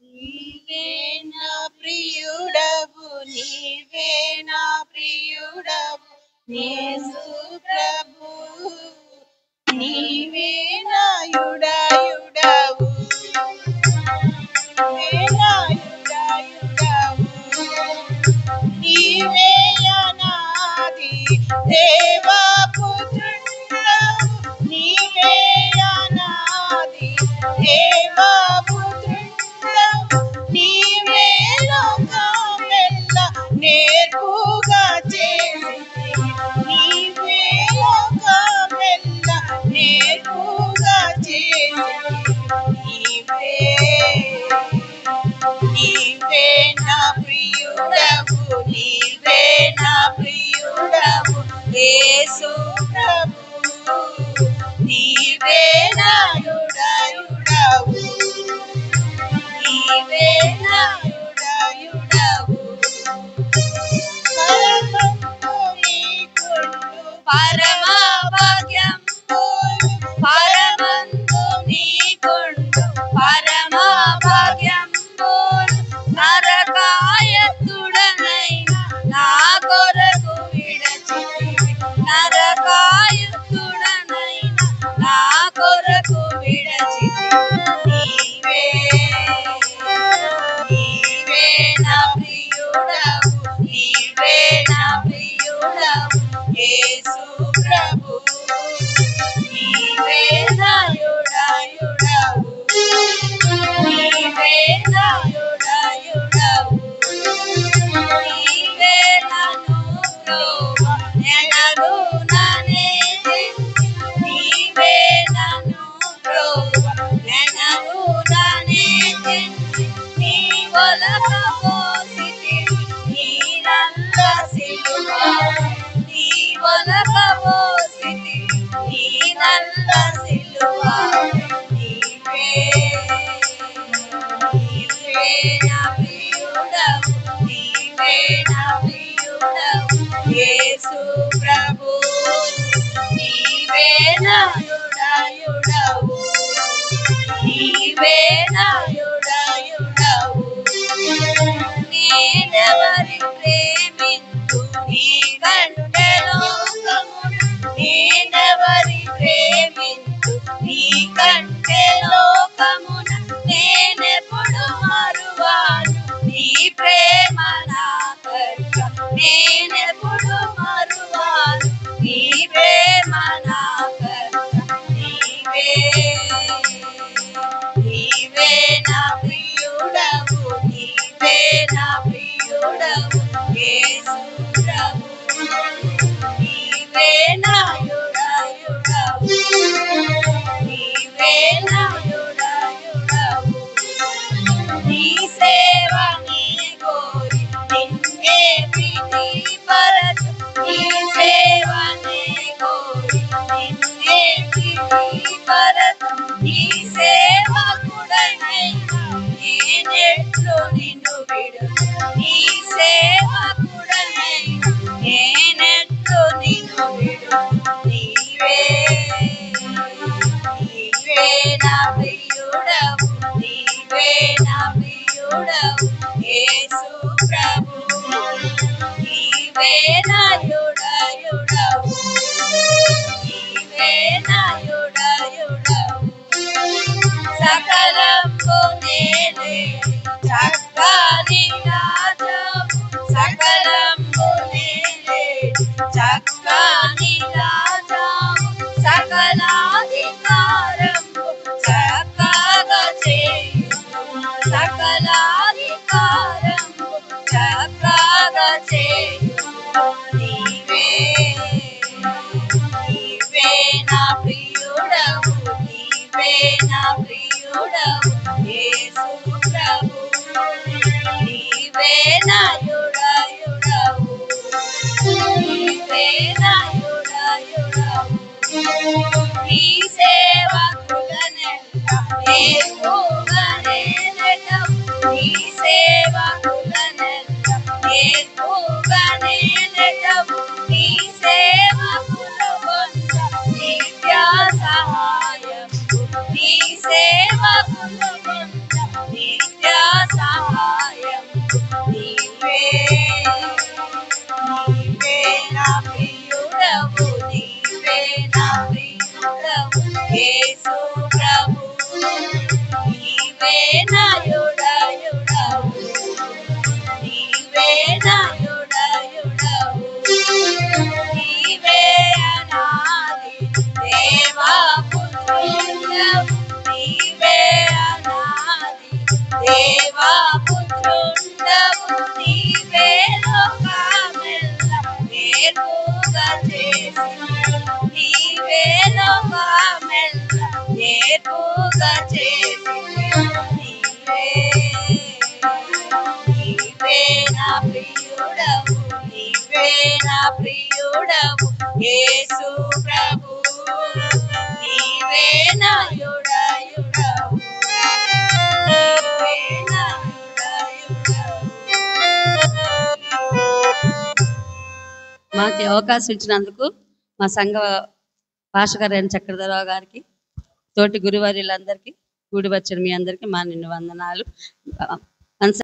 నీవే నా ప్రియుడవు, నీవే నా ప్రియుడవు యేసు ప్రభు, నీవే నా యుడయుడవు, నీవే నా యుడయుడవు, నీవే అనాది దేవా పుత్రుడవు, నీవే అనాది దేవా పుత్రుడవు, నీవే లోకమెల్ల నేర్పుగా చేసితివి, నీవే లోకమెల్ల నేర్పుగా చేసితివి, నీవే నా ప్రియుడవు, నీవే నా ప్రియుడవు యేసు ప్రభు, నీవే నా యుడయుడవు, నీవే నా యుడయుడవు, పరమందు నీకుండు పరమ భాగ్యంబు, పరమందు నీకుండు పరమ భాగ్యంబు, నరకాయతుడనైన నా కొరకు విడచితివి, నరకాయతుడనైన నా కొరకు విడచితివి, నీవే నా ప్రియుడవు, నీవే నా ప్రియుడవు యేసు ప్రభు, నీవే నా యుడయుడవు, నీవే నా యుడయుడవు, నీవే నన్ను బ్రోవ నెనను ననేది, నీవే నన్ను బ్రోవ నెనను ననేది, నీ వలక మోసితివి నీ నల్ల సిలువ, నీ వలక మోసితివి నీ నల్ల సిలువ, నీవే నా ప్రియుడవు, నీవే నా ప్రియుడవు యేసు ప్రభు, నీవే నా యుడయుడవు, నీవే నా యుడయుడవు, నేనెవరి ప్రేమింతు నీకంటే లోకమున, నేనెవరి ప్రేమింతు నీకంటే లోకమున, నేనెప్పుడు మరువాను నీ ప్రేమ నాకర్క, నేనెప్పుడు మరువాను నీ ప్రేమ నాకర్క, నీవే నా ప్రియుడవు, నీవే నా ప్రియుడవు యేసు ప్రభు, నీవే నా యుడయుడవు, నీవే నా యుడయుడవు, నీ సేవనే కోరి నిన్నే ప్రీతి పరచు, నీ సేవనే కోరి నిన్నే ప్రీతి పరచు, నీ సేవకుడనైనా నేనెట్లు నిన్ను విడును, నీ సేవకుడనైనా నేనెట్లు నిన్ను విడును, నీవే నా ప్రియుడవు, నీవే నా ప్రియుడవు యేసు ప్రభు, నీవే నా యుడయుడవు, నీవే నా యుడయుడవు, సకలంబు నేనే చక్కని రాజము, సకలంబు నేనే చక్కని రాజము, సకలాధికారము చక్కగా చేయుము, సకలాధికారము చక్కగా చేయుము, నీవే నా ప్రియుడవు, నీవే నా ప్రియుడవు యేసు ప్రభు, నీవే నా యుడయుడవు, నీవే నా యుడయుడవు, నీ సేవకులనెల్ల నేర్పుగా నేనెదవు, నీ సేవకులనెల్ల నేర్పుగా నేనెదవు, నీ నిత్య సహాయం నీవే నీవే నా ప్రియుడవు నీవే నా ప్రియుడవు యేసు ప్రభు నీవే నా యుడయుడవు నీవే నా యుడయుడవు నీవే అనాది దేవా పుత్రుడవు నీవే అనాది దేవా పుత్రుడవు నీవే లోకమెల్ల నేర్పుగా చేసి నీవే లోకమెల్ల నేర్పుగా చేసి నీవే నీవే నా ప్రియుడవు నీవే నా ప్రియుడవు యేసు ప్రభు నీవే నా యుడయుడవు నీవే నా యుడయుడవు. మాకు ఈ అవకాశం ఇచ్చినందుకు మా సంఘ పాషగారైన చక్రధరరావు గారికి తోటి గురువారిలందరికీ కూడి వచ్చిన మీ అందరికీ మా నిన్ను వందనాలు.